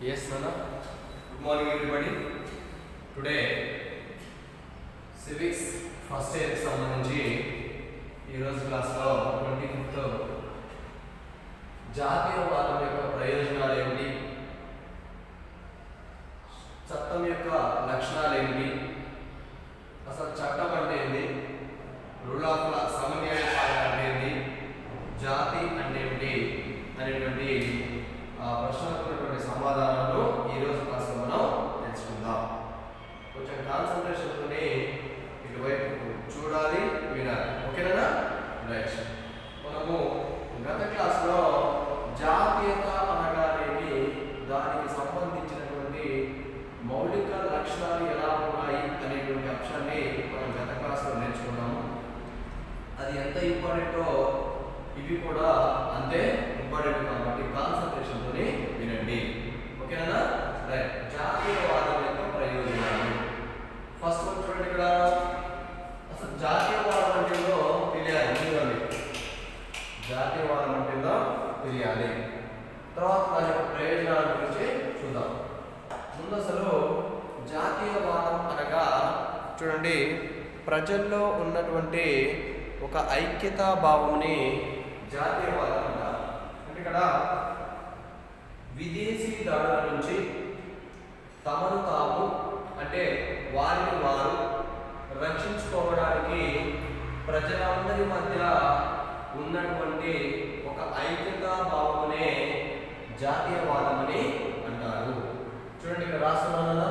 Yes, Nana. Good morning, everybody. Today, civics first year సంబంధించి ఈ రోజు క్లాస్లో 25th జాతీయవాదం యొక్క ప్రయోజనాలు ఏమిటి, చట్టం యొక్క లక్షణాలు ఏమిటి, అసలు చట్టం అంటే ఏంటి, రూల్ ఆఫ్ లా సమన్వయ పాలన అంటే ఏంటి, జాతి అంటే ఏమిటి అనేటువంటి ప్రశ్నలకు సమాధానాలు ఈ రోజు క్లాస్లో మనం తెలుసుకుందాం. కొంచెం కాన్సంట్రేషన్తోనే ఇటువైపు చూడాలి, వినాలి. ఓకేనా? రైట్. మనము గత క్లాస్లో జాతీయత అనగానేమి, దానికి సంబంధించినటువంటి మౌలిక లక్షణాలు ఎలా ఉన్నాయి అనేటువంటి అంశాన్ని మనం గత క్లాస్లో నేర్చుకున్నాము. అది ఎంత ఇంపార్టెంటో ఇవి కూడా అంతే ఇంపార్టెంట్ కాబట్టి కాన్సంట్రేషన్తోనే వినండి. ఓకేనా? రైట్. జాతీయవాదం యొక్క ప్రయోజనాలు. ఫస్ట్ వన్ చూడండి, ఇక్కడ అసలు జాతీయవాదం అంటే తెలియాలి. జాతీయవాదం అంటే తెలియాలి. తర్వాత దాని యొక్క ప్రయోజనాల గురించి చూద్దాం. ముందు అసలు జాతీయవాదం అనగా చూడండి, ప్రజల్లో ఉన్నటువంటి ఒక ఐక్యతా భావంని జాతీయవాదం అంటారు. అంటే ఇక్కడ విదేశీ దాడుల నుంచి తమను తాము, అంటే వారిని వారు రక్షించుకోవడానికి ప్రజలందరి మధ్య ఉన్నటువంటి ఒక ఐక్యతా భావమునే జాతీయవాదం అని అంటారు. చూడండి, ఇక్కడ రాస్తున్నాను,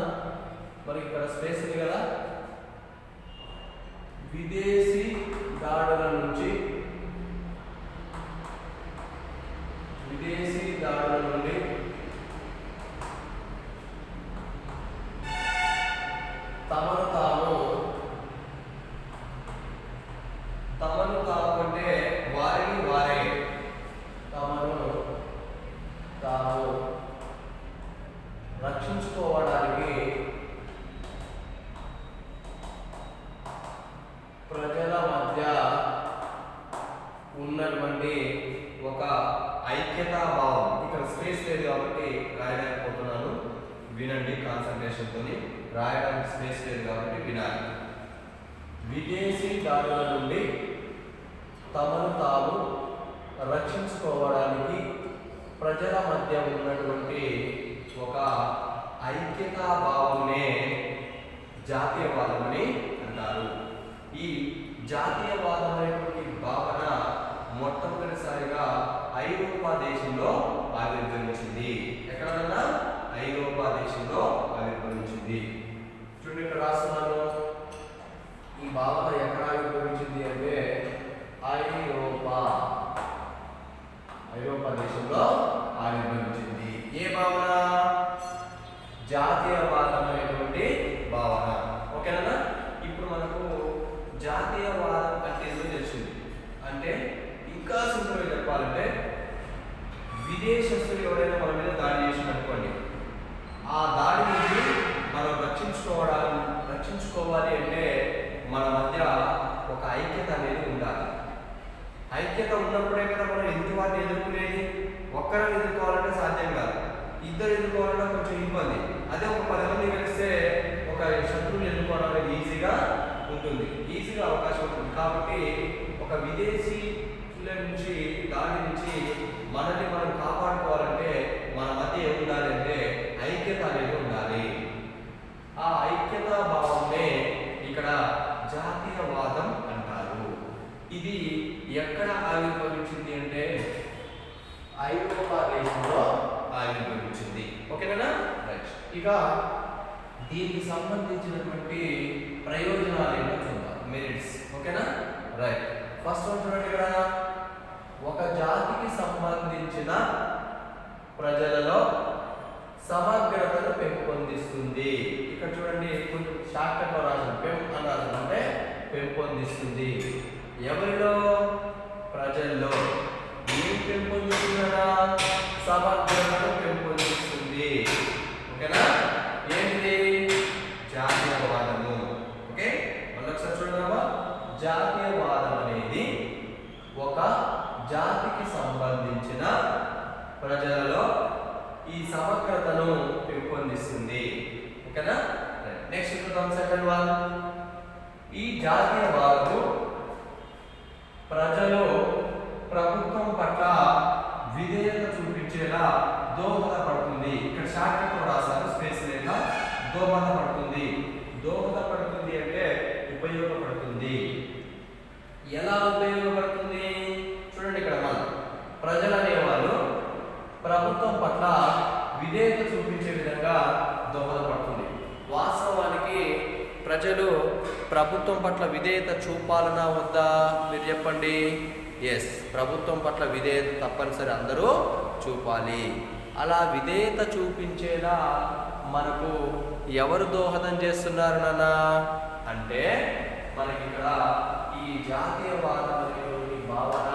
మరి ఇక్కడ స్పేస్ ఉంది కదా, విదేశీ దాడుల నుండి తమను తాము అంటే వారిని వారే, తమను తాము రక్షించుకోవడానికి ప్రజల మధ్య ఉన్నటువంటి ఒక ఐక్యతా భావం. ఇక్కడ స్పేస్ లేదు కాబట్టి రాయలేకపోతున్నాను, వినండి కాన్సంట్రేషన్తో. రాయడానికి స్పేస్ లేదు కాబట్టి వినాలి. విదేశీ దాడుల నుండి తమను తాము రక్షించుకోవడానికి ప్రజల మధ్య ఉన్నటువంటి ఒక ఐక్యతా భావమునే జాతీయవాదమని అంటారు. ఈ జాతీయవాదం అనేటువంటి భావన మొట్టమొదటిసారిగా ఐరోపా దేశంలో ఆవిర్భవించింది. ఎక్కడన్నా ఐరోపా దేశంలో ఆవిర్భవించింది. చూడండి, ఇక్కడ రాస్తున్నాను, ఈ భావన ఎక్కడ ఆవిర్భవించింది అంటే ఐరోపా దేశంలో ఆవిర్భవించింది. ఏ భావన? జాతీయవాదం అనేటువంటి భావన. ఓకేనా? ఇప్పుడు మనకు జాతీయవాదం అంటే ఏంటో తెలిసింది. అంటే ఇంకా సింపుల్గా చెప్పాలంటే, విదేశస్తులు ఎవరైనా మన మీద దాడి చేసిననుకోండి, ఆ దాడి నుంచి మనం రక్షించుకోవాలి అంటే మన మధ్య ఒక ఐక్యత అనేది ఉండాలి. ఐక్యత ఉన్నప్పుడే కదా మనం ఎదుటి వారిని ఎదుర్కొనేది. ఒక్కరిని ఎదుర్కోవాలంటే సాధ్యం కాదు, ఇద్దరు ఎదుర్కోవాలన్నా కొంచెం ఇబ్బంది. అదే ఒక 10 మంది కలిస్తే ఒక శత్రువుని ఎదుర్కోవడం అనేది ఈజీగా ఉంటుంది, ఈజీగా అవకాశం ఉంటుంది. కాబట్టి ఒక విదేశీల నుంచి దాడి నుంచి మనల్ని మనం కాపాడుకోవాలంటే మన మధ్య ఏమి ఉండాలి అంటే ఐక్యత అనేది ఉండాలి. ఆ ఐక్యతా భావమే ఇక్కడ జాతీయవాదం అంటారు. ఇది ఎక్కడ ఆవిర్భవించింది అంటే ఐరోపా దేశంలో ఆవిర్భవించింది. ఓకేనా? రైట్. ఇక దీనికి సంబంధించినటువంటి ప్రయోజనాలు ఏంటో చూద్దాం, మెరిట్స్. ఓకేనా? రైట్. ఫస్ట్ వన్ చూడండి, ఇక్కడ ఒక జాతికి సంబంధించిన ప్రజలలో సమగ్రతను పెంపొందిస్తుంది. ఇక్కడ చూడండి, కొంచెం షార్ట్కట్లో రాసింది, అంటే పెంపొందిస్తుంది. ఎవరిలో? ప్రజల్లో. ఏం పెంపొందిస్తుందా? సమగ్రతను పెంపొందిస్తుంది. ఓకేనా? ఏంటిది? జాతీయవాదము. ఓకే, మళ్ళీ ఒకసారి చూడదామా. జాతీయవాదం అనేది ఒక జాతికి సంబంధించిన ప్రజలలో ఈ సమగ్రతను పెంపొందిస్తుంది. ఓకేనా? నెక్స్ట్ చూద్దాం సెకండ్ వన్. ఈ జాతీయవాదము ప్రజలు ప్రభుత్వం పట్ల విధేయత చూపించేలా దోహదపడుతుంది. ఇక్కడ షార్ట్కట్ రాశారు, స్పేస్ లేక. దోహదపడుతుంది. దోహదపడుతుంది అంటే ఉపయోగపడుతుంది. ఎలా ఉపయోగపడుతుంది చూడండి. ఇక్కడ మనం ప్రజలు అనేవాళ్ళు ప్రభుత్వం పట్ల విధేయత చూపించే విధంగా దోహదపడుతుంది. వాస్తవానికి ప్రజలు ప్రభుత్వం పట్ల విధేయత చూపాలన్నా వద్దా? మీరు చెప్పండి. ఎస్, ప్రభుత్వం పట్ల విధేయత తప్పనిసరి అందరూ చూపాలి. అలా విధేయత చూపించేలా మనకు ఎవరు దోహదం చేస్తున్నారు నాన్న అంటే, మనకి ఇక్కడ ఈ జాతీయవాదం అనేటువంటి భావన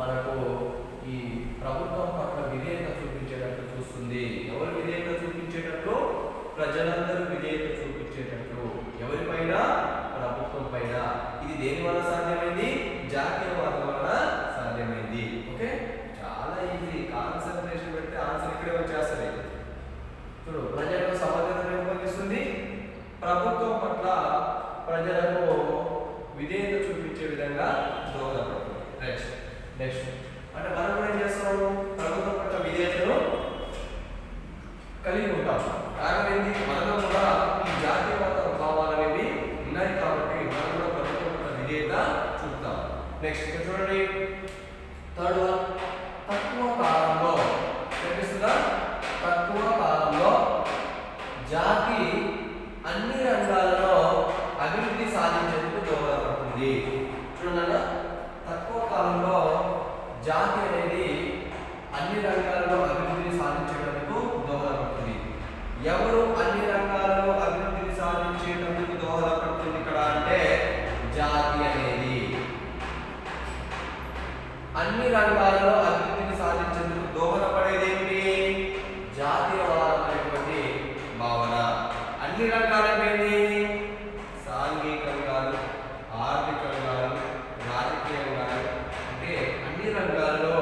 మనకు ఈ ప్రభుత్వం పట్ల విధేయత చూపించేటట్లు చూస్తుంది. ఎవరు విధేయత చూపించేటట్లు? ప్రజలందరూ విధేయత చూపించేటట్లు. ఎవరిపైన? ప్రభుత్వం పైన. ఇది దేని వల్ల సాధ్యమైంది? జాతీయవాదం వల్ల సాధ్యమైంది. ఓకే, చాలా ఈజీ. కాన్సన్ట్రేషన్ పెడితే ఆన్సర్ ఇక్కడే వచ్చేస్తుంది. చూడు, ప్రజలకు సమగ్రతను పెంపొందిస్తుంది. ప్రభుత్వం పట్ల ప్రజలకు విధేయత చూపించే విధంగా దోహదపడుతుంది. నెక్స్ట్ అంటే మనం కూడా ఏం చేస్తాము? ప్రభుత్వం పట్ల విధేయతను కలిగి ఉంటాం. కారణం ఏంటి? మనలో కూడా ఈ జాతీయవాద భావాలు అనేవి ఉన్నాయి కాబట్టి మనం కూడా ప్రభుత్వం పట్ల విధేయత చూపుతాం. నెక్స్ట్ ఇక్కడ చూడండి, థర్డ్ వన్. తక్కువ కాలంలో కనిపిస్తుందా? తక్కువ కాలంలో జాతి అన్ని రంగాలలో అభివృద్ధి సాధించేందుకు దోహదపడుతుంది. చూడండి, తక్కువ కాలంలో జాతి అనేది అన్ని రంగాలలో అభివృద్ధిని సాధించేందుకు దోహదపడుతుంది. ఎవరు అన్ని రంగాలలో అభివృద్ధిని సాధించేందుకు దోహదపడుతుంది ఇక్కడ అంటే, జాతి అనేది అన్ని రంగాలలో అభివృద్ధిని సాధించేందుకు దోహదపడేది ఏమిటి? జాతీయవాదం అనేటువంటి భావన. అన్ని రంగాలనేది సాంఘికంగా, ఆర్థికంగా, రాజకీయంగా, అంటే అన్ని రంగాల్లో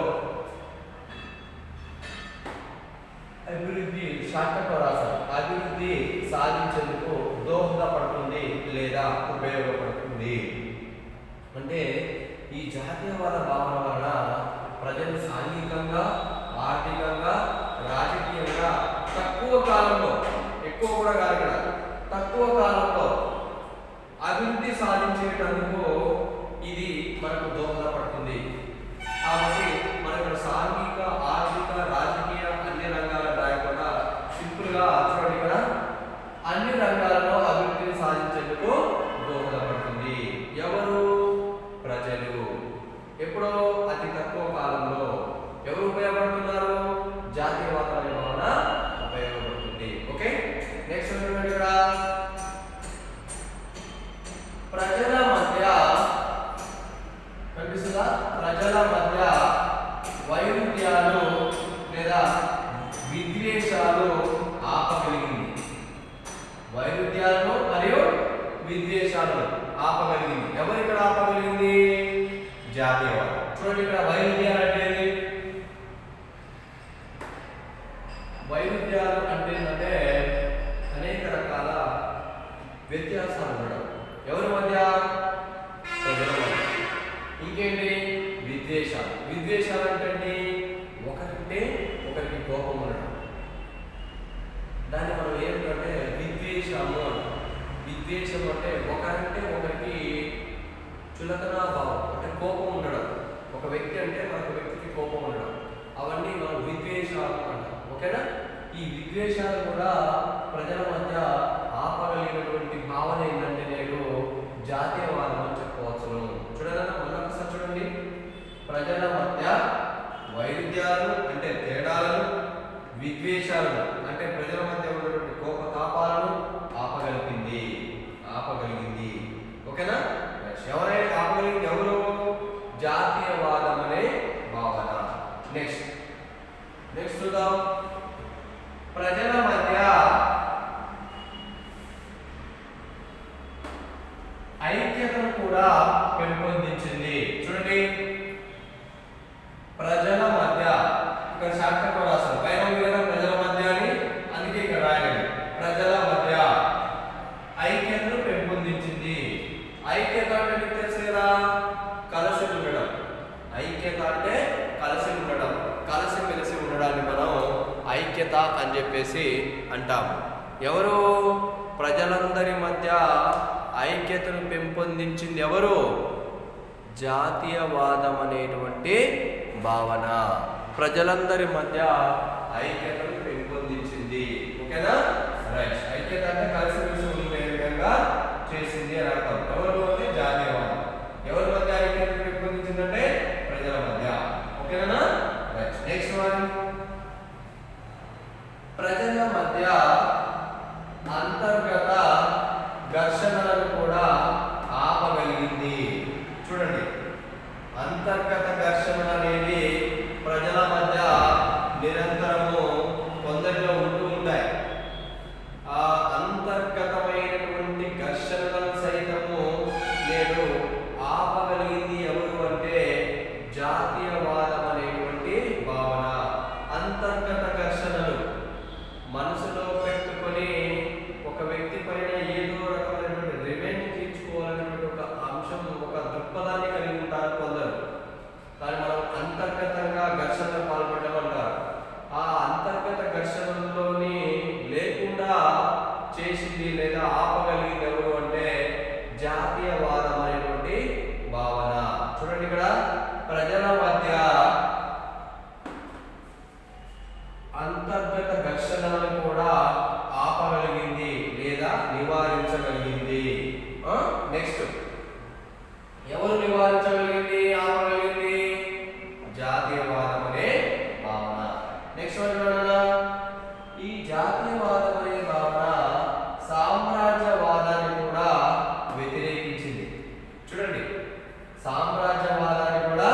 అభివృద్ధి, షార్ట్కట్ రాశారు, అభివృద్ధి సాధించేందుకు దోహదపడుతుంది లేదా ఉపయోగపడుతుంది. అంటే ఈ జాతీయవాద భావన వలన ప్రజలు సాంఘికంగా, ఆర్థికంగా, రాజకీయంగా తక్కువ కాలంలో, ఎక్కువ కూడా కాదు ఇక్కడ, తక్కువ కాలంలో అభివృద్ధి సాధించేటందుకు ఇది మనకు దోహదపడుతుంది. కాబట్టి మనకు సాంఘిక, ఆర్థిక, రాజకీయ అన్ని రంగాల రాయకుండా సింపుల్గా చూడండి, ఇక్కడ అన్ని రంగాలలో అభివృద్ధిని సాధించేందుకు దోహదపడుతుంది. ఎవరు? ప్రజలు. ఎప్పుడో అతి తక్కువ కాలంలో. ఎవరు ఉపయోగపడుతున్నారు? జాతీయవాద భావన ఉపయోగపడుతుంది. ఓకే, నెక్స్ట్ చూడండి, ఇక్కడ ప్రజల మధ్య కనిపిస్తుందా? ప్రజల మధ్య వైరుధ్యాలు లేదా విద్వేషాలు ఆపగలిగింది. వైరుధ్యాలను మరియు విద్వేషాలను ఆపగలిగింది. ఎవరు ఇక్కడ ఆపగలిగింది? జాతీయవాదం. చూడండి, ఇక్కడ వైరుధ్యాలు అంటే వైరుధ్యాలు అంటే ఏంటంటే అనేక రకాల వ్యత్యాసాలు ఉండడం. ఎవరి మధ్య? ప్రజల మధ్య. ఇంకేంటి? విద్వేషాలు. విద్వేషాలు అంటే ఒకరికంటే ఒకరికి కోపం ఉండడం. దాన్ని మనం ఏమిటంటే విద్వేషము అంటాం. విద్వేషం అంటే ఒకరంటే ఒకరికి చులకనా భావం, అంటే కోపం ఉండడం. ఒక వ్యక్తి అంటే మరొక వ్యక్తికి కోపం ఉండడం, అవన్నీ మనం విద్వేషాలు అంటాం. ఓకేనా? ఈ విద్వేషాలు కూడా ప్రజల మధ్య ఆపగలిగినటువంటి భావన ఏంటంటే నేడు జాతీయవాదం అని చెప్పవచ్చును. చూడండి, మరొకసారి చూడండి. ప్రజల మధ్య వైరుధ్యాలను అంటే తేడాలను, విద్వేషాలను అంటే ప్రజల మధ్య ఉన్నటువంటి కోపతాపాలను ఆపగలిగింది. ఓకేనా? ఎవరైనా ఆపగలిగింది? ఎవరు? జాతీయవాదం అనే భావన. నెక్స్ట్ చూద్దాం. ప్రజల మధ్య ఐక్యతను కూడా పెంపొందించింది. చూడండి, ప్రజల మధ్య ఇక్కడ షార్ట్కట్ రాస్తారు. పైన ఐక్యత అని చెప్పేసి అంటాము. ఎవరు? ప్రజలందరి మధ్య ఐక్యతను పెంపొందించింది ఎవరు? జాతీయవాదం అనేటువంటి భావన ప్రజలందరి మధ్య ఐక్యతను పెంపొందించింది. ఓకేనా? రైట్. ఐక్యత అంటే కలిసి ఉండే విధంగా చేసింది అని అర్థం. ఎవరు అంటే జాతీయవాదం. ఎవరి మధ్య ఐక్యతను పెంపొందించిందంటే ప్రజల మధ్య. ఓకేనా? రైట్. నెక్స్ట్ వన్, ప్రజల మధ్య అంతర్గత ఘర్షణలను కూడా ఆపగలిగింది. చూడండి, అంతర్గత ఘర్షణలు అనేవి ప్రజల మధ్య నిరంతరము కొందరిలో ఉంటూ ఉంటాయి. ఆ అంతర్గతమైనటువంటి ఘర్షణలను సైతము నేడు ఆపగలిగింది ఎవరు అంటే జాతీయవాదం అనేటువంటి భావన. అంతర్గత ఘర్షణలు మనసులో పెట్టుకొని ఒక వ్యక్తి పైన ఏదో రకమైనటువంటి రివెంజ్ తీర్చుకోవాలనేటువంటి ఒక అంశం, ఒక దృక్పథాన్ని కలిగి ఉంటారు కొందరు. కానీ మనం అంతర్గతంగా ఘర్షణలు పాల్పడ్డామంటారు. ఆ అంతర్గత ఘర్షణలోని లేకుండా చేసింది లేదా ఆపగలిగింది ఎవరు అంటే జాతీయవాదం అనేటువంటి భావన. చూడండి, ఇక్కడ ప్రజల మధ్య అంతర్గత ఘర్షణలను కూడా ఆపగలిగింది లేదా నివారించగలిగింది. నెక్స్ట్, ఎవరు నివారించగలిగింది, ఆపగలిగింది? జాతీయవాదం అనే భావన. నెక్స్ట్ వన్, ఈ జాతీయవాదం అనే భావన సామ్రాజ్యవాదాన్ని కూడా వ్యతిరేకించింది. చూడండి, సామ్రాజ్యవాదాన్ని కూడా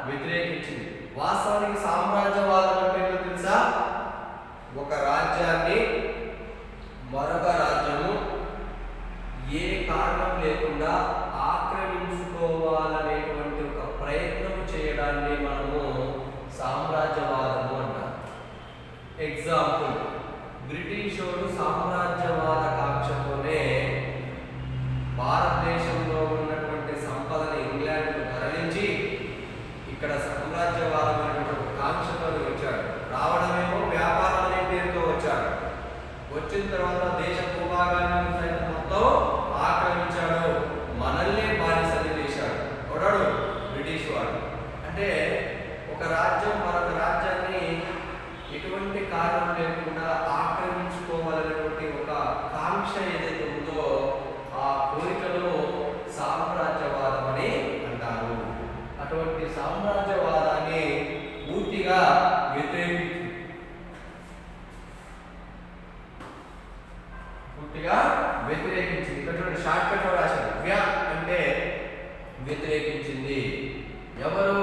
వ్యతిరేకించింది. వాస్తవానికి సామ్రాజ్యవాదం అంటే ఏంటో తెలుసా? ఒక రాజ్యాన్ని మరొక రాజ్యము ఏ కారణం లేకుండా ఆక్రమించుకోవాలనేటువంటి ఒక ప్రయత్నం చేయడాన్ని మనము సామ్రాజ్యవాదము అంటాం. ఎగ్జాంపుల్, బ్రిటిషోడు సామ్రాజ్యవాద కాంక్షతోనే భారతదేశంలో ఉన్నటువంటి సంపదని ఇంగ్లాండ్కు తరలించి ఇక్కడ సామ్రాజ్యవాదం అనేటువంటి కాంక్షతో వచ్చాడు. రావడమేమో వ్యాపారం అనే పేరుతో వచ్చాడు. వచ్చిన తర్వాత దేశ భూభాగాన్ని సైతం మొత్తం ఆక్రమించాడు. మనల్నే బానిసలు చేశాడు. ఎవడాడు? బ్రిటిష్ వాడు. అంటే ఒక రాజ్యం మరొక రాజ్యాన్ని ఎటువంటి కారణం లేకుండా ఆక్రమించుకోవాలనేటువంటి ఒక కాంక్ష ఏదైతే ఉందో ఆ కోరికను సామ్రాజ్యవాదం అని అంటారు. అటువంటి సామ్రాజ్యవాదాన్ని పూర్తిగా వ్యతిరేకించింది. ఇక్కడ షార్ట్ కట్ రాశారు. వ్యా అంటే వ్యతిరేకించింది ఎవరు?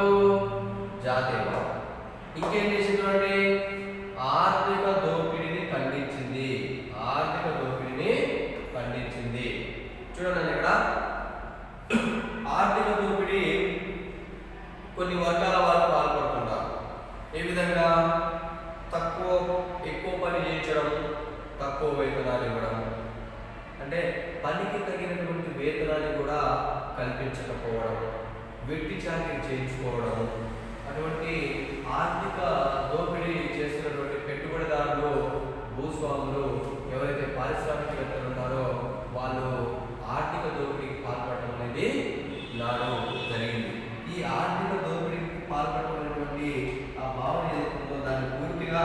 జాతీయవాదం. ఇంకేం చేసిందండి? ఆర్థిక దోపిడీని ఖండించింది. ఆర్థిక దోపిడీని ఖండించింది. చూడండి, ఇక్కడ ఆర్థిక దోపిడీ కొన్ని వర్గాల వారు పాల్పడుతుంటారు. ఏ విధంగా? ఎక్కువ పని చేయించడం, తక్కువ వేతనాలు ఇవ్వడం, అంటే పనికి తగినటువంటి వేతనాన్ని కూడా కల్పించకపోవడం, వెట్టి చాకరీ చేయించుకోవడం, అటువంటి ఆర్థిక దోపిడీ చేస్తున్నటువంటి పెట్టుబడిదారులు, భూస్వాములు, ఎవరైతే పారిశ్రామికవేత్తలు ఉన్నారో వాళ్ళు ఆర్థిక దోపిడీకి పాల్పడటం అనేది నాడు జరిగింది. ఈ ఆర్థిక దోపిడీకి పాల్పడటం అనేటువంటి ఆ భావన ఏదైతే ఉందో దాన్ని పూర్తిగా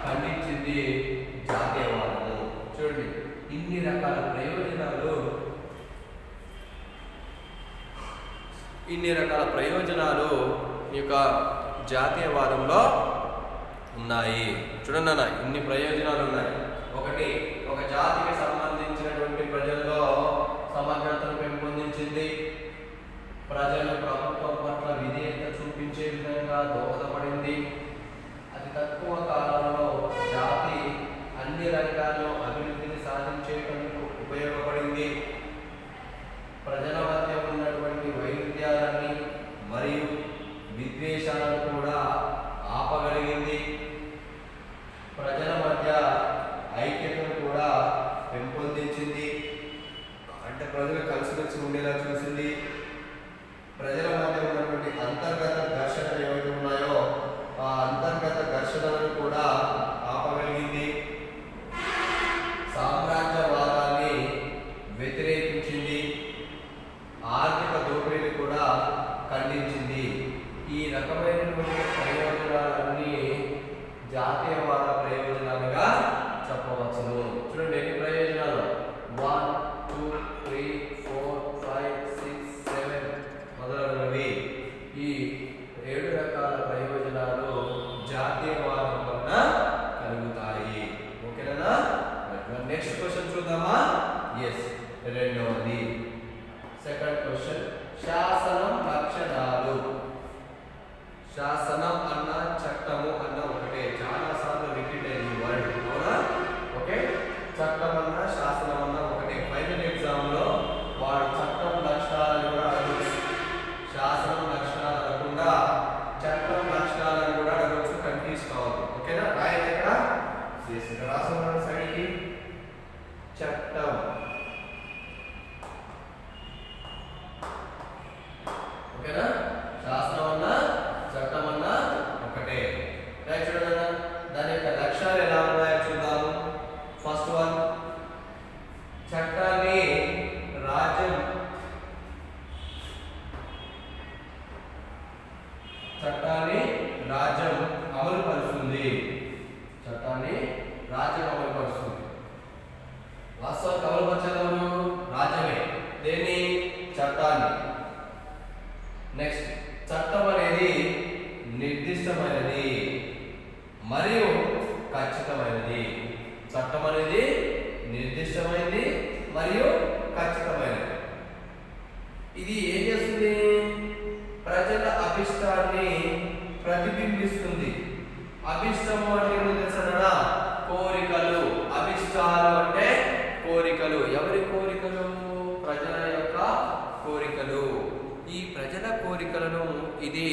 ఖండించింది జాతీయవాదము. చూడండి, ఇన్ని రకాల ప్రయోజనాలు ఈ యొక్క జాతీయవాదంలో ఉన్నాయి. చూడండి అన్న, ఇన్ని ప్రయోజనాలు ఉన్నాయి. ఒకటి, ఒక జాతికి సంబంధించినటువంటి ప్రజల్లో సమగ్రతను పెంపొందించింది. ప్రజలు ప్రభుత్వం పట్ల విధేయత చూపించే విధంగా దోహదపడింది. అతి తక్కువ కాలంలో జాతి అన్ని రంగాల్లో అభివృద్ధిని సాధించేందుకు ఉపయోగపడింది. ప్రజల మధ్య ఉన్నటువంటి వైరుధ్యాలన్నీ మరియు విద్వేషాలను కూడా ఆపగలిగింది. ప్రజల మధ్య ఐక్యతను కూడా పెంపొందించింది. అంటే ప్రజలు కలిసిమెలిసి ఉండేలా చూసింది. ప్రజల మధ్య ఉన్నటువంటి అంతర్గత ఘర్షణలు ఏవైతే ఉన్నాయో ఆ అంతర్గత ఘర్షణలను కూడా జాతీయవాద ప్రయోజనాలుగా చెప్పవచ్చును. చూడండి ఎన్ని ప్రయోజనాలు, 1 2 3 4 5 6 7 మొదలగునవి. ఈ 7 రకాల ప్రయోజనాలు జాతీయవాదం వలన కలుగుతాయి. ఓకేనా? నెక్స్ట్ క్వశ్చన్ చూద్దామా? ఎస్, రెండవది సెకండ్ క్వశ్చన్, శాసనం లక్షణాలు. శాసనం అన్న చట్టము అన్న ఒకటే, చాలా సార్లు రిపీట్ అయింది వర్డ్, అవునా? ఓకే, చట్టం అన్న శాసనం అన్న ఒకటే. ఫైనల్ ఎగ్జామ్ లో వాడు చట్టం లక్షణాలను కూడా అడగవచ్చు, శాసనం లక్షణాలు అనకుండా చట్టం లక్షణాలను కూడా అడగవచ్చు. కన్ఫ్యూజ్ కావాలి. ఓకేనా? రాయండి ఇక్కడ, ఇక్కడ రాసుకున్న సైడ్కి చట్టం, ఓకేనా? శాసనం అన్న చట్టం అన్న ఒకటే. రైట్, చూడండి దాని యొక్క లక్ష్యాలు ఎలా ఉన్నాయో చూద్దాము. ఫస్ట్ వన్, చట్టాన్ని రాజ్యం అమలు పరుస్తుంది. చట్టాన్ని రాజ్యం అమలు పరుస్తుంది. వాస్తవానికి అమలు పరిచేదెవరు? రాజ్యమే. దేన్ని? చట్టాన్ని. నెక్స్ట్, చట్టం అనేది నిర్దిష్టమైనది మరియు ఖచ్చితమైనది. చట్టం అనేది నిర్దిష్టమైనది మరియు ఖచ్చితమైనది. ఇది ఏం చేస్తుంది? ప్రజల అభిష్టాన్ని ప్రతిబింబిస్తుంది. అభిష్టము అంటే తెలుసా? కోరికలు. అభిష్టాలు అంటే కోరికలు. ఎవరి కోరికలు? ప్రజల యొక్క కోరికలు. ఈ ప్రజల కోరికలను ఇది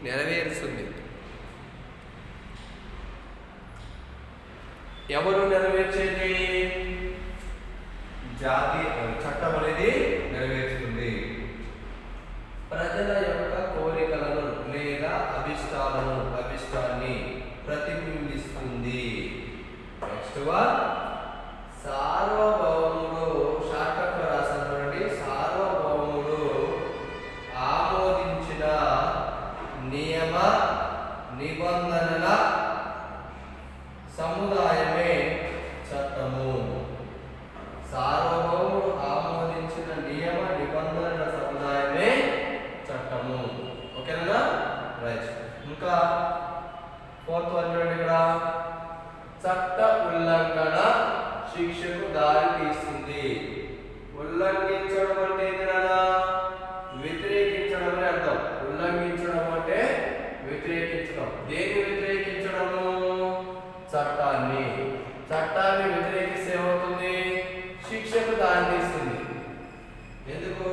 నెరవేరుస్తుంది. ఎవరు నెరవేర్చేది? చట్టం అనేది నెరవేరుస్తుంది. ప్రజల యొక్క కోరికలను లేదా అభిష్టాన్ని ప్రతిబింబిస్తుంది. నెక్స్ట్ వన్, సార్వభౌముడు. షార్ట్కట్ లో రాసినటువంటి సార్వభౌముడు ఆమోదించిన నియమ నిబంధనల సముదాయమే చట్టము. సార్వభౌముడు ఆమోదించిన నియమ నిబంధనల సముదాయమే చట్టము. ఓకేనా? రైట్. ఇంకా ఫోర్త్ వన్ చూడండి ఇక్కడ, చట్ట ఉల్లంఘన శిక్షకు దారి తీస్తుంది. ఉల్లంఘించడం అంటే ఏంటన్నా? వ్యతిరేకించడం అని అర్థం. ఉల్లంఘించడం అంటే వ్యతిరేకించడం. దేన్ని వ్యతిరేకించడము? చట్టాన్ని. చట్టాన్ని వ్యతిరేకిస్తే ఏమవుతుంది? శిక్షకు దారి తీస్తుంది. ఎందుకు?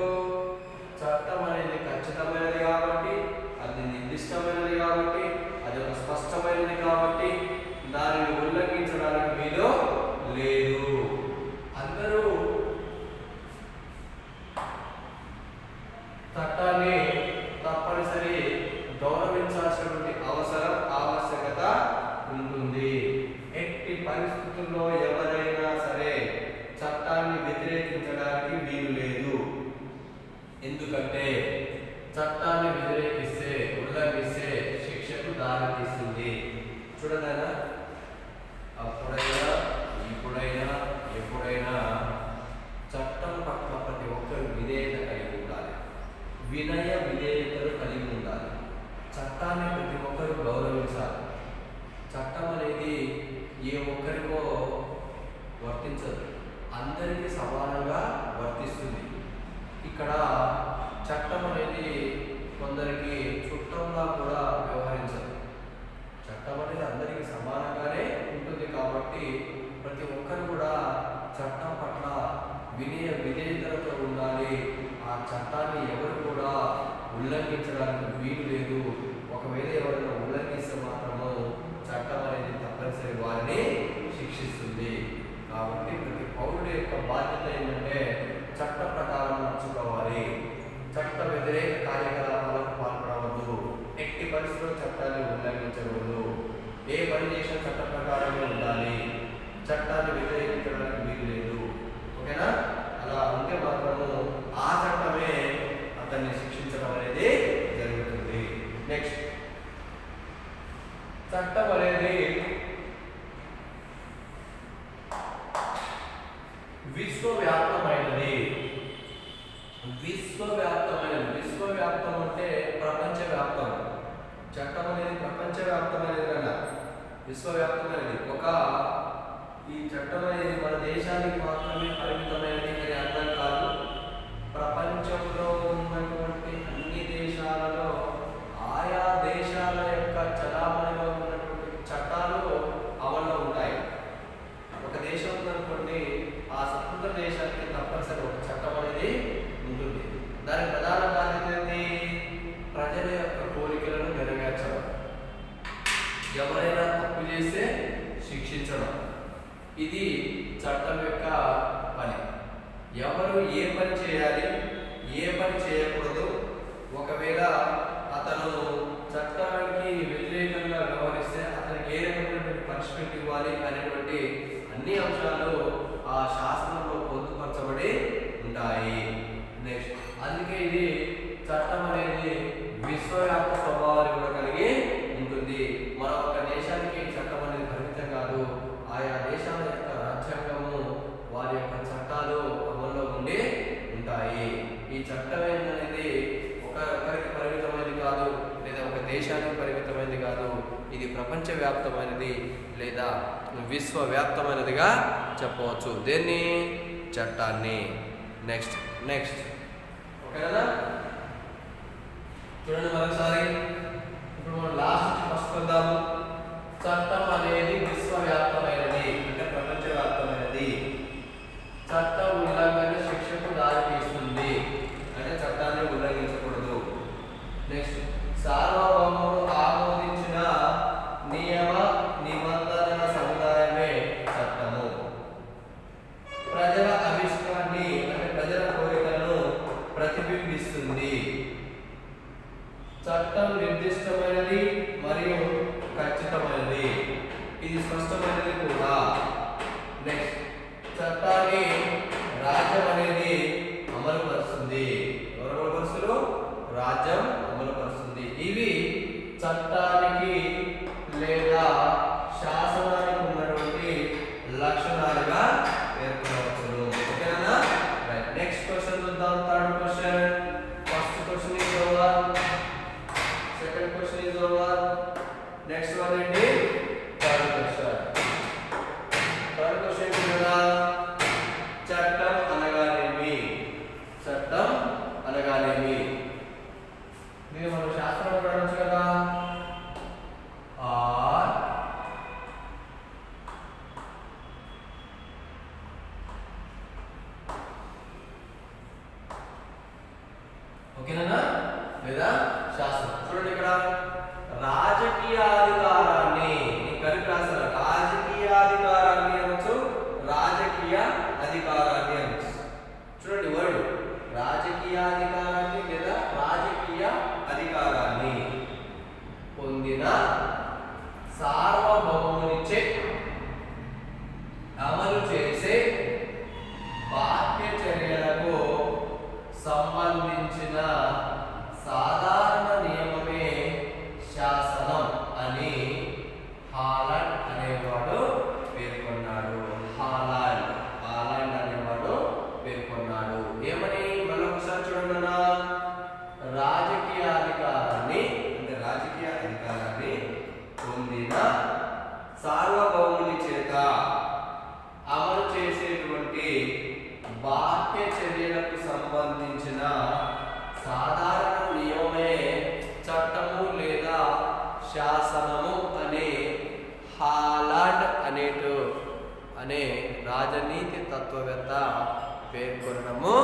చట్టం అనేది ఖచ్చితమైనది కాబట్టి, అది నిర్దిష్టమైనది కాబట్టి, అది ఒక స్పష్టమైనది కాబట్టి దానిని ఉల్లంఘించడానికి వీలు లేదు. అందరూ చట్టాన్ని తప్పనిసరి గౌరవించాల్సినటువంటి ఆవశ్యకత ఉంటుంది. ఎట్టి పరిస్థితుల్లో ఎవరైనా సరే చట్టాన్ని వ్యతిరేకించడానికి వీలు లేదు. ఎందుకంటే చట్టాన్ని వ్యతిరేకిస్తే, ఉల్లంఘిస్తే శిక్షకు దారి తీస్తుంది. చూడనైనా అప్పుడైనా ఇప్పుడైనా ఎప్పుడైనా చట్టం పట్ల ప్రతి ఒక్కరు విధేయత కలిగి ఉండాలి. వినయ విధేయతలు కలిగి ఉండాలి. చట్టాన్ని ప్రతి ఒక్కరు గౌరవించాలి. చట్టం అనేది ఏ ఒక్కరికో వర్తించదు, అందరికీ సమానంగా వర్తిస్తుంది. ఇక్కడ చట్టం అనేది కొందరికి చుట్టంగా కూడా వ్యవహరించదు. చట్టం అనేది అందరికీ సమానంగానే ఉంటుంది కాబట్టి ప్రతి ఒక్కరు కూడా చట్టం పట్ల వినయ విధేయతలతో ఉండాలి. ఆ చట్టాన్ని ఎవరు కూడా ఉల్లంఘించడానికి వీలు లేదు. ఒకవేళ ఎవరైనా ఉల్లంఘిస్తే మాత్రము చట్టం అనేది తప్పనిసరి వారిని శిక్షిస్తుంది. కాబట్టి ప్రతి పౌరుడి యొక్క బాధ్యత ఏంటంటే చట్ట ప్రకారం నడుచుకోవాలి. చట్ట వ్యతిరేక కార్యకలాపాలకు పాల్పడవద్దు. ఎట్టి పరిస్థితుల్లో చట్టాన్ని ఉల్లంఘించకూడదు. ఏ పని చేసిన చట్ట ప్రకారమే ఉండాలి. చట్టాన్ని వ్యతిరేకించడానికి వీలు లేదు. ఓకేనా? అలా ఉంటే మాత్రము ఆ చట్టమే అతన్ని శిక్షించడం అనేది జరుగుతుంది. నెక్స్ట్, చట్టం అనేది విశ్వవ్యాప్తమైనది. ఈ చట్టం అనేది మన దేశానికి మాత్రమే పరిమితమైనది అని అర్థం కాదు. ప్రపంచంలో ఉన్నటువంటి అన్ని దేశాలలో ఆయా దేశాల యొక్క చలామణిలో ఉన్నటువంటి చట్టాలు అమల్లో ఉంటాయి. ఒక దేశం ఉందనుకోండి, ఆ స్వతంత్ర దేశానికి తప్పనిసరి ఒక చట్టం అనేది ఉంటుంది. దాని ప్రధాన బాధ్యత ఏంటి? ప్రజల యొక్క కోరికలను నెరవేర్చడం, ఎవరైనా తప్పు చేస్తే శిక్షించడం. ఇది చట్టం యొక్క పని. ఎవరు ఏ పని చేయాలి, ఏ పని చేయకూడదు, ఒకవేళ అతను చట్టానికి వ్యతిరేకంగా వ్యవహరిస్తే అతనికి ఏ రకమైనటువంటి పనిష్మెంట్ ఇవ్వాలి అనేటువంటి అన్ని అంశాలు ఆ శాస్త్రంలో పొందుపరచబడి ఉంటాయి. నెక్స్ట్, అందుకే ఇది చట్టం అనేది విశ్వవ్యాప్త స్వభావాన్ని కూడా కలిగి ఉంటుంది. మన ఒక దేశానికి చట్టం అనేది పరిమితం కాదు. ఆయా దేశాల యొక్క రాజ్యాంగము, వారి యొక్క చట్టాలు అమల్లో ఉండి ఉంటాయి. ఈ చట్టం అనేది ఒకరికి పరిమితమైనది కాదు, లేదా ఒక దేశానికి పరిమితమైనది కాదు. ఇది ప్రపంచవ్యాప్తమైనది లేదా విశ్వవ్యాప్తమైనదిగా చెప్పవచ్చు. దేన్ని? చట్టాన్ని. నెక్స్ట్ ఓకేనా? చూడండి మరోసారి. ఇప్పుడు మనం లాస్ట్ ఫస్ట్ వద్దాము. చట్టం అనేది విశ్వవ్యాప్తమైనది అంటే ప్రపంచవ్యాప్తమైనది. చట్ట ఉల్లంఘన శిక్షకు దారి తీస్తుంది అంటే చట్టాన్ని ఉల్లంఘించకూడదు. నెక్స్ట్, సార్వభౌముడు ఆమోదించిన నియమ నిబంధనల సముదాయమే చట్టము. ప్రజల అభిష్టాన్ని అంటే ప్రజల కోరికలను ప్రతిబింబిస్తుంది. చట్టం నిర్దిష్టమైనది మరియు ఖచ్చితమైనది. ఇది స్పష్టమైనది కూడా. నెక్స్ట్, చట్టాన్ని రాజ్యం అనేది అమలుపరుస్తుంది. ఎవరు అమలుపరుస్తారు? రాజ్యం అమలుపరుస్తుంది. ఇవి చట్టానికి లేదా శాసనానికి ఉన్నటువంటి లక్షణాలుగా పేర్కొనవచ్చును. ఓకేనా? రైట్. నెక్స్ట్ క్వశ్చన్ చూద్దాం. Third question. First question is over. Second question is over. Next one ఏంటి? Third question. థర్డ్ క్వశ్చన్ కూడా చట్టం అనగానేమి? చట్టం అనగానేమి? మీరు మన శాస్త్రంలో పడవచ్చు కదా. ఓకేనా? లేదా శాస్త్రం. చూడండి ఇక్కడ రాజకీయ అధికారాన్ని కలిపి రాసిన రాజకీయ అధికారాన్ని అనొచ్చు, రాజకీయ అధికారాన్ని అనొచ్చు. చూడండి వర్డ్ రాజకీయ అధికారాన్ని లేదా రాజకీయ అధికారాన్ని పొందిన సార్వభౌమునిచే అమలు చేసే బాహ్య చర్యలకు సంబంధించిన సాధారణ నియమమే శాసనం అని హాలండ్ అనేవాడు పేర్కొన్నాడు. హాలండ్ అనేవాడు పేర్కొన్నాడు. ఏమని? మరొకసారి చూడండి. రాజకీయ అధికారాన్ని అంటే రాజకీయ అధికారాన్ని పొందిన సార్వభౌముని చేత అమలు చేసేటువంటి బాహ్య చర్యలకు సంబంధించిన సాధారణ నియమమే చట్టము లేదా శాసనము అనే హాలండ్ అనే రాజనీతి తత్వవేత్త పేర్కొనడము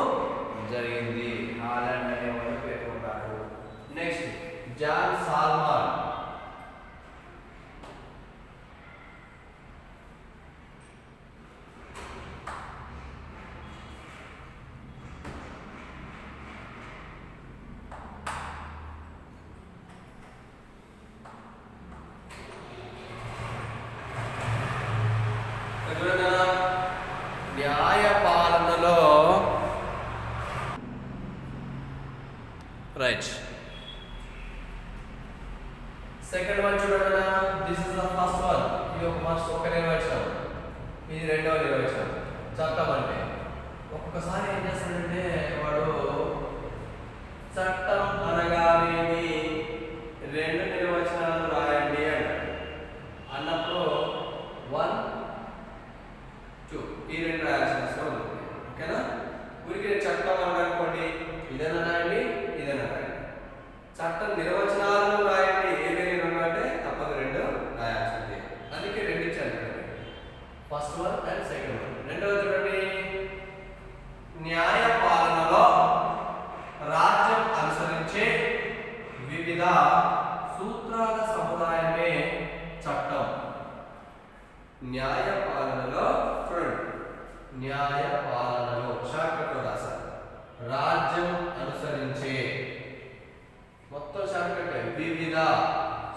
జరిగింది. హాలండ్ అనేవాడు పేర్కొన్నారు. Next, John Salmond. న్యాయ పాలనలో రైట్. సెకండ్ వన్ చూడండి. This is the first one. ఇది ఒక నిర్వచనం, ఇది రెండవ నిర్వచనం. చట్టం అంటే ఒక్కొక్కసారి ఏం చేస్తాడంటే వాడు చట్టం అనగానేమి రెండు నిర్వచనాలు రాయండి అన్నప్పుడు first one and second one. రెండవది చూడండి, న్యాయ పాలనలో రాజ్యం అనుసరించే వివిధ సూత్రాల సముదాయమే చట్టం. న్యాయ పాలనలో చూడండి, న్యాయ పాలనలో షార్ట్కట్లో రాశారు, రాజ్యం అనుసరించే, మొత్తం షార్ట్కట్, వివిధ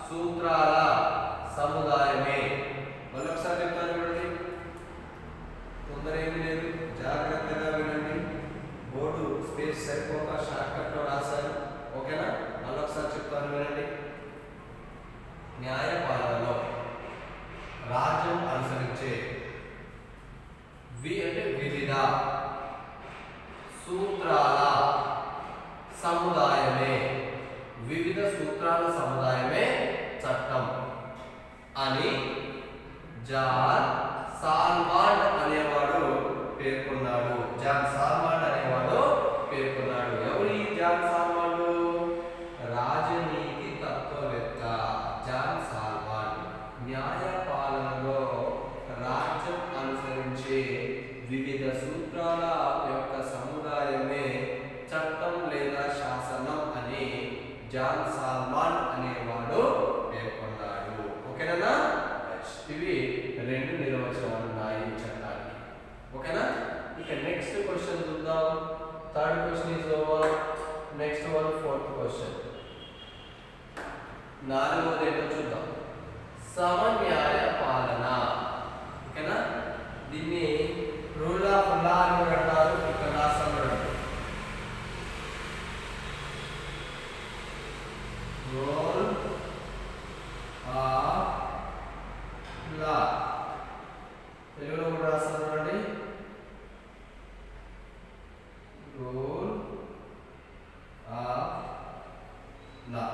సూత్రాల సముదాయమే. మళ్ళీ ఒకసారి చెప్తాను చూడండి, తొందర ఏమీ లేదు, జాగ్రత్తగా వినండి. బోర్డు స్పేస్ సరిపోక షార్ట్కట్లో రాశాను, ఓకేనా? మళ్ళీ ఒకసారి చెప్తాను వినండి. న్యాయ పాలనలో రాజ్యం అనుసరించే అంటే వివిధ సూత్రాల సముదాయమే, వివిధ సూత్రాల సముదాయమే చట్టం అని జాన్ సాల్మాండ్ అనేవాడు పేర్కొన్నాడు. జాన్ సాల్మాండ్ అనేవాడు పేర్కొన్నాడు. ఎవరి జాన్ సాల్మాండ్? రాజనీతి తత్వవేత్త జాన్ సాల్మాండ్. న్యాయ పాలనలో రాజ్యం అనుసరించే వివిధ సూత్రాల యొక్క సముదాయమే చట్టం లేదా శాసనం అని జాన్ సాల్మాన్ అనేవాడు పేర్కొన్నాడు. ఓకేనా? ఇవి రెండు నిర్వచనాలు ఉన్నాయి చట్టానికి. ఓకేనా? ఇక నెక్స్ట్ క్వశ్చన్ చూద్దాం. Third question is over. Next one fourth question. నాలుగోది ఏంటో చూద్దాం, సమన్యాయ పాలన. ఓకేనా? దీన్ని రూల్ ఆఫ్ లా అని అంటారు. ఇక్కడ రాష్ట్రంలో రూల్ ఆఫ్ లా, తెలుగులో కూడా రాస్తానండి, రూల్ ఆఫ్ లా.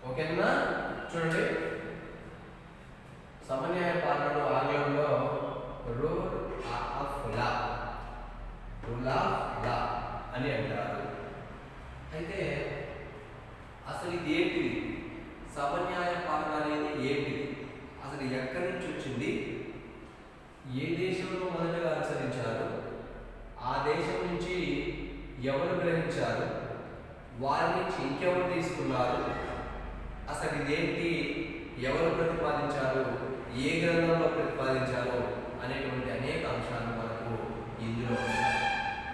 ఓకేనా? చూడండి, సమన్యాయ పాలనను ఆంగ్లంలో rule of law, rule of law అని అంటారు. అయితే అసలు ఇది ఏంటిది? సమన్యాయ పాలన అనేది ఏంటిది? అసలు ఎక్కడి నుంచి వచ్చింది? ఏ దేశంలో మొదటగా అనుసరించారు? ఆ దేశం నుంచి ఎవరు గ్రహించారు? వారి నుంచి ఇంకెవరు తీసుకున్నారు? అసలు ఇదేంటి? ఎవరు ప్రతిపాదించారు? ఏ గ్రంథంలో ప్రతిపాదించారు? అనేటువంటి అనేక అంశాలు మనకు ఇందులో ఉన్నాయి.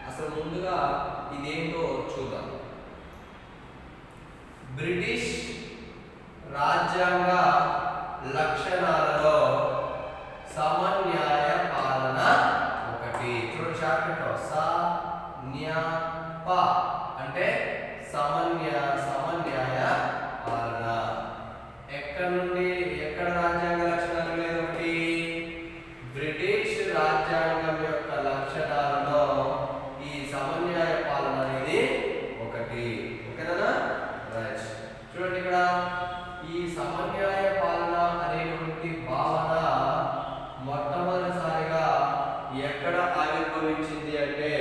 అసలు ముందుగా ఇదేంటో చూద్దాం. బ్రిటిష్ రాజ్యాంగ లక్షణాలలో సమన్యాయ పాలన ఒకటి. చూడండి షార్ట్కట్, స-న్యా-ప అంటే సమన్యాయ పాలన. ఎక్కడ నుండి ఎక్కడ రాజ్యాంగ లక్షణాలు లేదు? ఒకటి, బ్రిటిష్ రాజ్యాంగం యొక్క లక్షణాలలో ఈ సమన్యాయ పాలన అనేది ఒకటి. ఓకేనా? రైట్. చూడండి, ఇక్కడ ఈ సమన్యాయ పాలన అనేటువంటి భావన మొట్టమొదటిసారిగా ఎక్కడ ఆవిర్భవించింది అంటే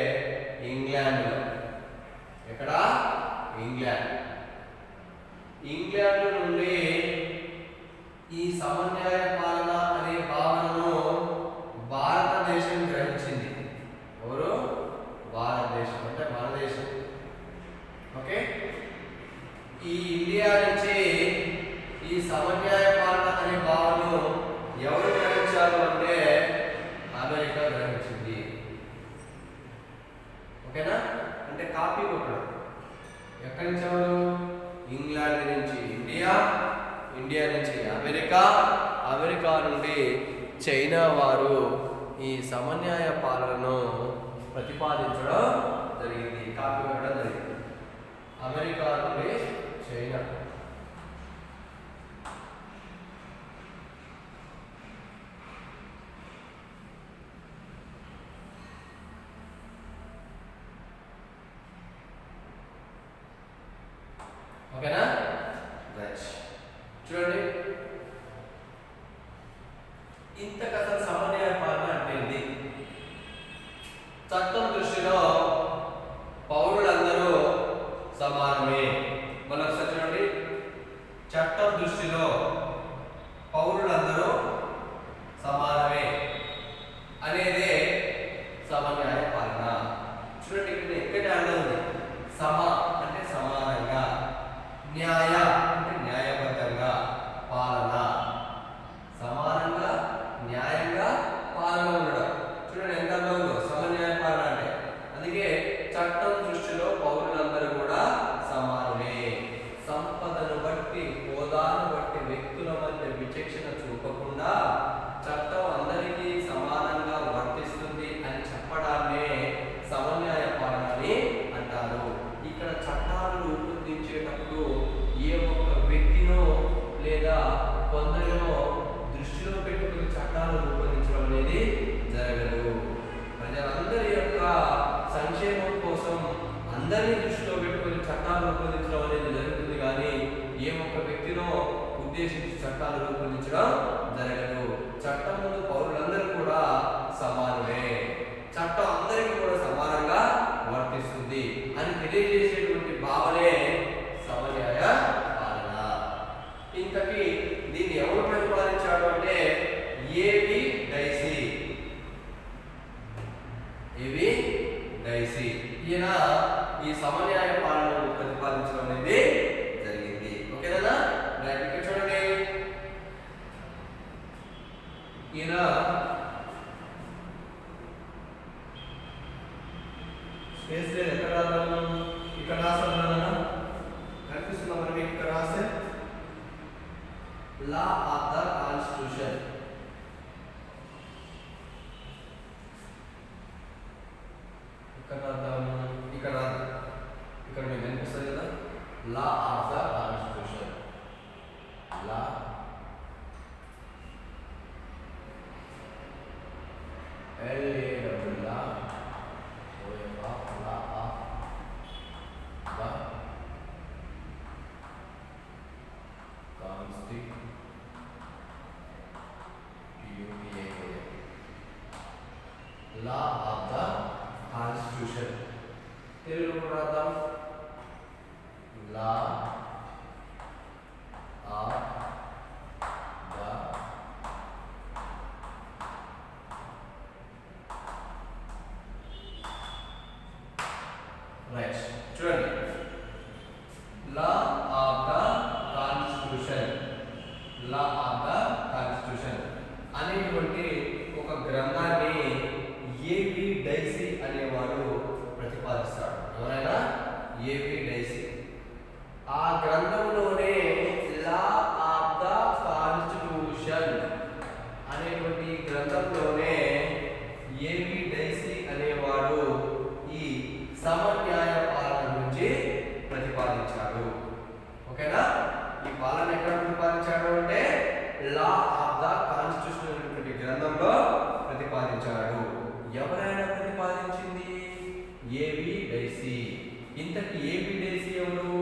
ఇంగ్లాండ్లో. ఎక్కడ? ఇంగ్లాండ్ నుండి ఈ సమన్యాయ పాలన అనే భావనను భారతదేశం గ్రహించింది. ఎవరు? భారతదేశం అంటే మన దేశం. ఓకే, ఈ ఇండియా నుంచి ఈ సమన్యాయ పాలన అనే భావనను ఎవరు గ్రహించారు అంటే అమెరికా గ్రహించింది. ఓకేనా? అంటే కాపీ కొట్టడం. ఎక్కడి నుంచి? ఎవరు? ఇంగ్లాండ్ నుంచి ఇండియా, ఇండియా నుంచి అమెరికా, అమెరికా నుండి చైనా వారు ఈ సమన్యాయ పాలనను ప్రతిపాదించడం జరిగింది, కాపీ కొట్టడం జరిగింది. అమెరికా నుండి చైనా. సమానమే. మనం చూడండి, చట్టం దృష్టిలో పౌరులందరూ సమానమే అనేదే సమన్యాయ పాలన. చూడండి, ఇక్కడ ఎక్కడ అర్థం ఉంది? సమ అంటే సమానంగా, న్యాయ అంటే న్యాయబద్ధంగా, పాలన సమానంగా న్యాయంగా పాలన ఉండడం. చూడండి ఎంత అర్థం ఉందో సమన్యాయ పాలన అంటే. అందుకే చట్టం దృష్టిలో పౌరులందరూ కూడా సమానమే. సంపదను బట్టి, హోదాను బట్టి వ్యక్తుల మధ్య విచక్షణ చూపకుండా చట్టం అందరికీ సమానంగా వర్తిస్తుంది అని చెప్పడాన్నే సమన్యాయ పాలన అని అంటారు. ఇక్కడ చట్టాలు రూపొందించేటప్పుడు ఏ ఒక్క వ్యక్తినో లేదా కొందరినో దృష్టిలో పెట్టుకుని చట్టాలు రూపొందించడం అనేది జరగదు. ప్రజలందరి యొక్క సంక్షేమం కోసం అందరినీ దృష్టిలో పెట్టుకుని చట్టాలు రూపొందించడం అనేది జరుగుతుంది, కానీ ఏ ఒక్క వ్యక్తినో ఉద్దేశించి చట్టాలు రూపొందించడం జరగదు. చట్టం ముందు పౌరులందరూ కూడా సమానమే, చట్టం అందరికీ కూడా సమానంగా వర్తిస్తుంది అని తెలియజేసేటువంటి భావనే సమన్యాయ పాలన. ఇంతకీ దీన్ని ఎవరు ప్రతిపాదించాడు అంటే ఏవి డైసీ. ఈయన ఈ సమన్యాయ పాలనను ప్రతిపాదించడం అనేది జరిగింది. ఓకేనా? ఇక్కడ చూడండి, ఈయన స్పేస్ లేదు, ఎక్కడ రాద్దాము? ఇక్కడ రాస్తాను, కనిపిస్తుందా మనకి? ఇక్కడ రాస్తే లా ఆఫ్ ద కాన్స్టిట్యూషన్. ఇక్కడ రాద్దాము, ఇక్కడ రాద్దాం. ఇక్కడ మీకు కనిపిస్తుంది కదా, law of the constitution. Law law of the constitution. తెలుగులో రాద్దాం, లా ఆఫ్ ద రైట్. చూడండి, law of the constitution, law of the constitution అనేటువంటి ఒక గ్రంథాన్ని ఏవి డైసీ అనేవాడు ప్రతిపాదిస్తాడు. ఎవరైనా ఏవి డైసీ. ఆ గ్రంథంలోనే లా ఆఫ్ ద కాన్స్టిట్యూషన్ అనేటువంటి గ్రంథంలోనే ఏవి డైసీ అనేవాడు ఈ సమన్యాయ పాలన గురించి ప్రతిపాదించాడు. ఓకేనా? ఈ పాలన ఎక్కడ ప్రతిపాదించాడు అంటే లా ఆఫ్ ద కాన్స్టిట్యూషన్ అనేటువంటి గ్రంథంలో ప్రతిపాదించాడు. ఎవరైనా ప్రతిపాదించింది? ఏవి డైసీ. ఇంతకి ఏవి డైసీ ఎవరు?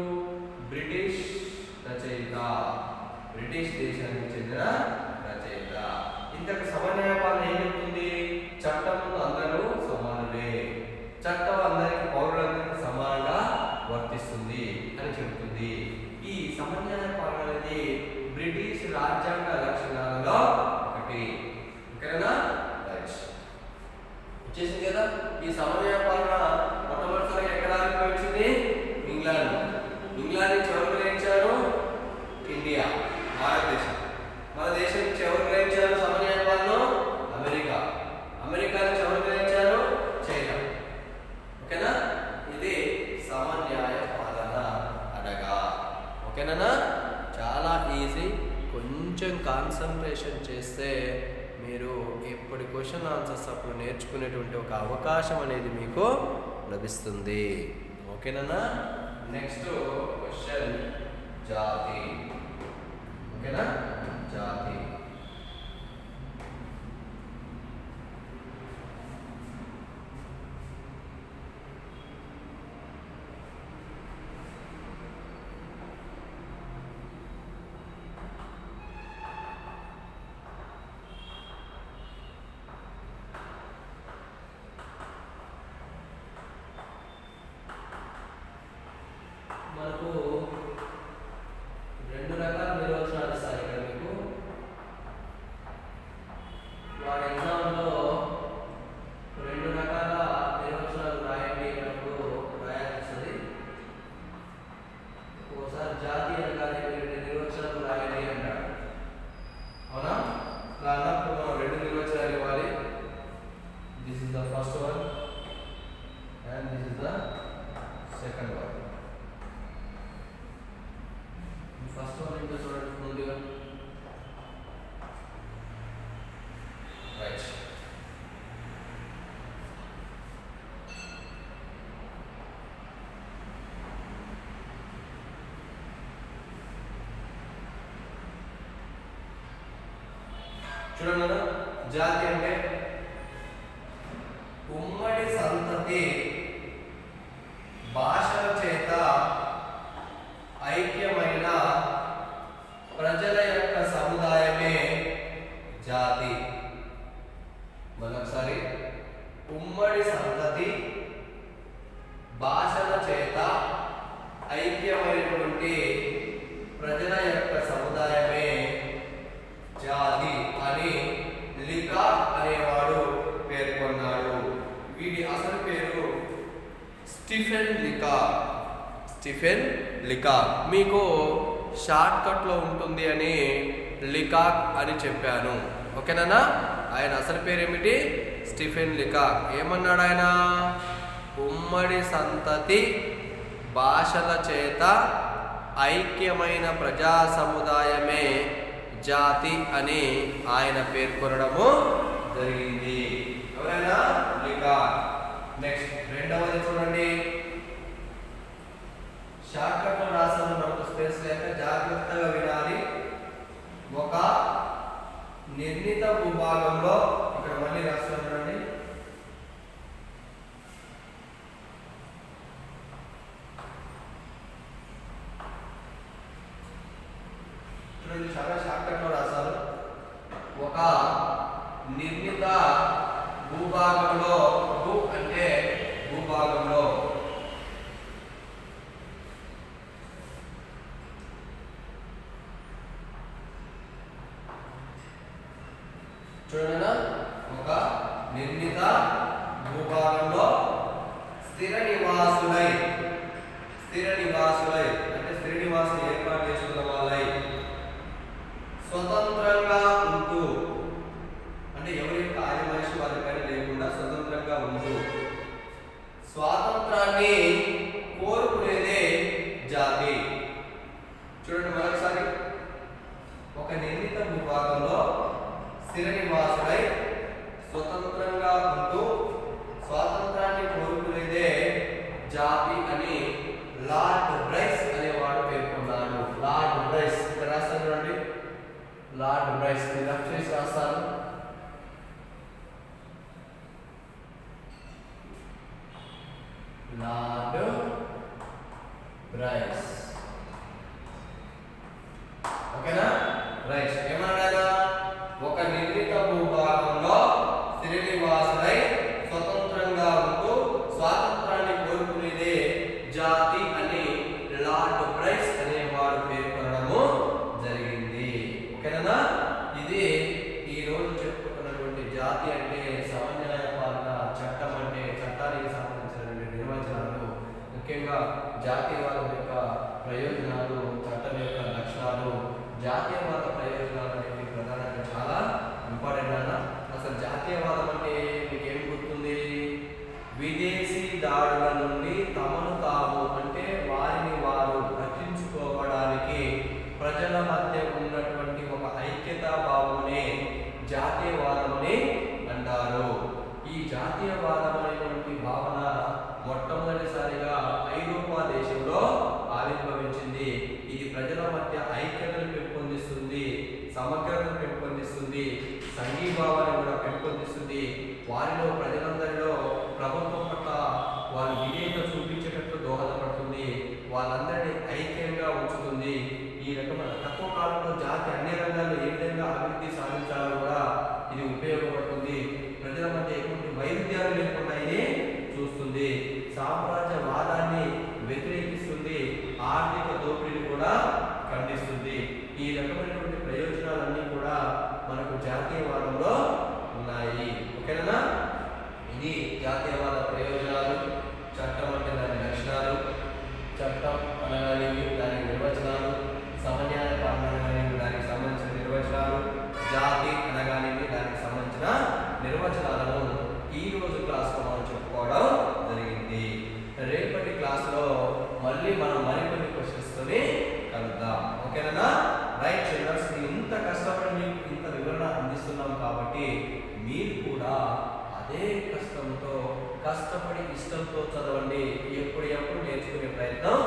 బ్రిటిష్ రచయిత, బ్రిటిష్ దేశానికి చెందిన రచయిత. ఇంతకు సమన్వయ పాలన ఏం చెప్తుంది? చట్టం అందరూ సమానమే, చట్టం అందరికి పౌరులందరికీ సమానంగా వర్తిస్తుంది అని చెబుతుంది. ఈ సమన్వయ పాలన అనేది బ్రిటిష్ రాజ్యాంగ లక్షణాలలో ఒకటి. ఓకేనా? వచ్చేసింది కదా. ఈ సమన్వయ పాలన మొట్టమొదటిసారిగా ఎక్కడ ఆవిర్భవించింది? ఇంగ్లాండ్. ఇంగ్లాండ్ నుంచి ఎవరు గ్రహించారు? ఇండియా, భారతదేశం. మన దేశం నుంచి ఎవరు గ్రహించారు సమన్వయ పాలన? అమెరికా. అమెరికా నుంచి ఎవరు గ్రహించారు? చైనా. ఓకేనా? ఇది సమన్వయ పాలన అనగా. ఓకేనా? చాలా ఈజీ. కొంచెం కాన్సన్ట్రేషన్ చేస్తే మీరు ఎప్పటి క్వశ్చన్ ఆన్సర్స్ అప్పుడు నేర్చుకునేటువంటి ఒక అవకాశం అనేది మీకు లభిస్తుంది. ఓకేనా? నెక్స్ట్ క్వశ్చన్ జాతి. ఓకేనా? జాతి. ఫస్ట్ వన్ ఏంటో చూడండి ముందుగా. రైట్. చూడండి కదా, జాతి అంటే ఉమ్మడి సంతతి భాషల చేత ఐక్యమైన ప్రజల యొక్క సముదాయమే జాతి. మరొకసారి, ఉమ్మడి సంతతి భాషల చేత ఐక్యమైనటువంటి ప్రజల యొక్క సముదాయమే జాతి అని లికాక్ అనేవాడు పేర్కొన్నాడు. వీడి అసలు పేరు స్టీఫెన్ లికాక్. స్టీఫెన్ లికాక్. మీకు షార్ట్ కట్లో ఉంటుంది అని లికాక్ అని చెప్పాను. ఓకేనా? ఆయన అసలు పేరు ఏమిటి? స్టీఫెన్ లికాక్. ఏమన్నాడు ఆయన? ఉమ్మడి సంతతి భాషల చేత ఐక్యమైన ప్రజా సముదాయమే జాతి అని ఆయన పేర్కొనడము జరిగింది. ఎవరైనా? లికాక్. నెక్స్ట్ రెండవది చూడండి. షార్ట్ కట్ లో రాసాను, మనకు స్పేస్ లేక జాగ్రత్తగా వినాలి. ఒక నిర్ణీత భూభాగంలో, ఇక్కడ మళ్ళీ రాస్తాను చూడండి. చూడండి, చాలా షార్ట్ కట్ లో రాశారు. ఒక నిర్ణీత భూభాగంలో, భూ అంటే భూభాగంలో, చూడండి, ఒక నిర్ణీత భూభాగంలో స్థిర నివాసులై అంటే స్థిర నివాసులు ఏర్పాటు చేసుకున్న వాళ్ళై స్వతంత్రంగా ఉంటూ, అంటే ఎవరి యొక్క ఆదివాసి వారి పని లేకుండా స్వతంత్రంగా ఉంటూ స్వాతంత్రాన్ని కోరుకునేదే జాతి. చూడండి మరొకసారి, ఒక నిర్ణీత భూభాగంలో స్థిర నివాసులై స్వతంత్రంగా ఉంటూ స్వాతంత్రాన్ని కోరుకునేదే జాతి అని లార్డ్ బ్రైస్ అనేవాడు పేర్కొన్నాడు. Lord Bryce. ఇక్కడ రాస్తాను చూడండి, లార్డ్ బ్రైస్. రఫ్ చేసి రాస్తాను. Lord Bryce. ఓకేనా? రైట్. ఏమన్నాడు? ఒక నిర్ణీత భూభాగంలో స్థిర నివాసులై స్వతంత్రంగా ఉంటూ స్వాతంత్రాన్ని కోరుకునేదే జాతి అని లార్డ్ బ్రైస్ అనేవాడు పేర్కొనడము జరిగింది. ఓకేనా? ఇది ఈ రోజు చెప్పుకున్నటువంటి జాతి అంటే సమన్వయ పాలన, చట్టం అంటే చట్టానికి సంబంధించినటువంటి నిర్వచనాలు, ముఖ్యంగా జాతీయవాదం యొక్క ప్రయోజనాలు, చట్టం యొక్క లక్షణాలు, జాతీయవాద ప్రయోజనాలు అనేవి ప్రధానంగా చాలా ఇంపార్టెంట్ అన్న. అసలు జాతీయవాదం అంటే మీకు ఏం గుర్తుంది? విదేశీ దాడుల నుండి తమను తాము, అంటే వారిని వారు రక్షించుకోవడానికి ప్రజల మధ్య ఉన్నటువంటి ఒక ఐక్యతా భావమునే జాతీయవాదమని అంటారు. ఈ జాతీయవాదం అనేటువంటి భావన మొట్టమొదటిసారిగా ఐరోపా దేశంలో ఆవిర్భవించింది. ఇది ప్రజల మధ్య ఐక్యతను పెంపొందిస్తుంది, సమగ్రతను పెంపొందిస్తుంది, సంఘీభావాన్ని కూడా పెంపొందిస్తుంది. వారిలో ప్రజలందరిలో ప్రభుత్వం పట్ల వారు విధేయత చూపించేటట్లు దోహదపడుతుంది, వాళ్ళందరినీ ఐక్యంగా ఉంచుతుంది. ఈ రకమైన తక్కువ కాలంలో జాతి అన్ని రంగాల్లో ఏ విధంగా అభివృద్ధి సాధించాలో కూడా ఇది ఉపయోగపడుతుంది. ప్రజల మధ్య ఎటువంటి వైరుధ్యాలు లేకుండా ఇది చూస్తుంది. సామ్రాజ్యవాదాన్ని వ్యతిరేకిస్తుంది, ఆర్థిక దోపిడీని కూడా ఖండిస్తుంది. ఈ రకమైనటువంటి ప్రయోజనాలన్నీ కూడా మనకు జాతీయవాదంలో ఉన్నాయి. ఓకేనా? ఇది జాతీయవాద ప్రయోజనాలు. చట్టం అంటే దాని లక్షణాలు, చట్టం అనగానేవి దాని నిర్వచనాలు, సమన్యాయ పాలన అనగానేవి దానికి సంబంధించిన నిర్వచనాలు, జాతి అనగానేవి దానికి సంబంధించిన నిర్వచనాలను ఈ రోజు క్లాస్లో మనం చెప్పుకోవడం జరిగింది. రేపటి ఓకేనా? రైట్ చిల్డ్రన్స్, ఇంత కష్టపడి మీకు ఇంత వివరణ అందిస్తున్నాం కాబట్టి మీరు కూడా అదే కష్టంతో కష్టపడి ఇష్టంతో చదవండి. ఎప్పుడు నేర్చుకునే ప్రయత్నం